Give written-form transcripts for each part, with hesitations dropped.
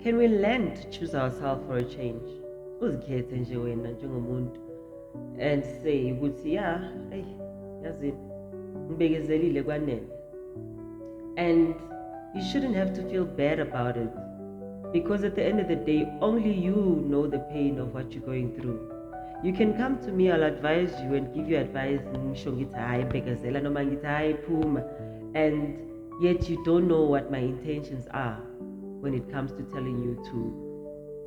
Can we learn to choose ourselves for a change? Uzikhethe nje wena njengomuntu and say ukuthi hey yazi ngibekezelile kwanele. And you shouldn't have to feel bad about it, because at the end of the day, only you know the pain of what you're going through. You can come to me, I'll advise you and give you advice, and yet you don't know what my intentions are when it comes to telling you to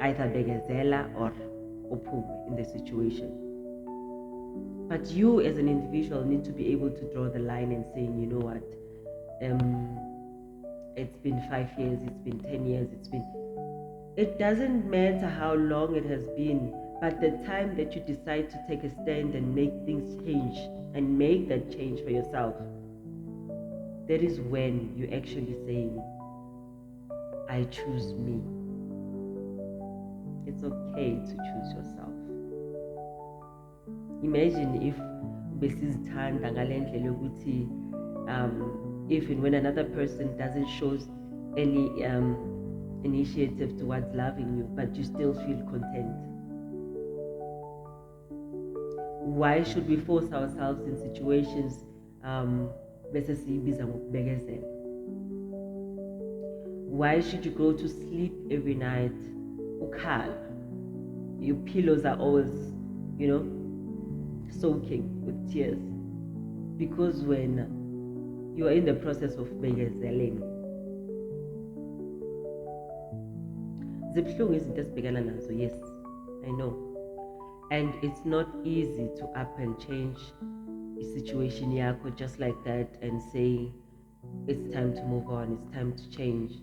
either begazela or uphume in the situation. But you as an individual need to be able to draw the line and saying, you know what, it's been 5 years, it's been 10 years, it doesn't matter how long it has been, but the time that you decide to take a stand and make things change and make that change for yourself, that is when you're actually saying, I choose me. It's okay to choose yourself. Imagine if besizithanda ngalendlela yokuthi if and when another person doesn't show any initiative towards loving you, but you still feel content. Why should we force ourselves in situations bese siyibiza ngokubekezela? Why should you go to sleep every night ukhala? Your pillows are always, soaking with tears, because when you are in the process of bekezeling, zibhlungu izinto esibhekana nazo, yes, I know, and it's not easy to up and change the situation yakho just like that and say it's time to move on, it's time to change.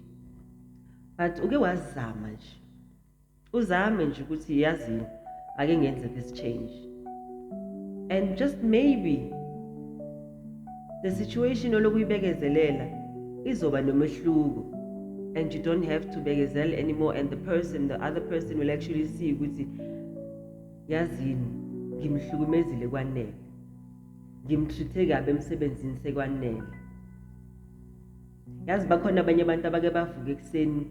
But uke wazama nje, uzame nje ukuthi yazi ake ngenze this change, and just maybe the situation olokuyibekezelela izoba nomehluko, and you don't have to bekezela anymore, and the other person will actually see ukuthi yazini ngimhlukumezile kwanele, ngimtreate kabi emsebenzini sekwanele. Yazi bakhona abanye abantu abake bavuka ekuseni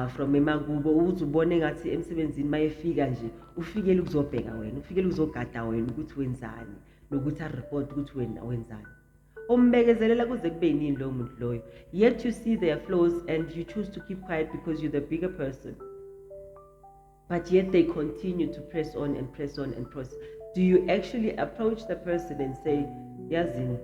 from emakubo ukuthi ubone ngathi emsebenzini mayefika nje ufikele ukuzobheka wena, ufikele ukuzogada wena ukuthi wenzani nokuthi areport ukuthi wena wenzani. Umbekezelela kuze kube yini lo muntu loyo, yet you see their flaws and you choose to keep quiet because you're the bigger person, but yet they continue to press on and press on and press. Do you actually approach the person and say yazini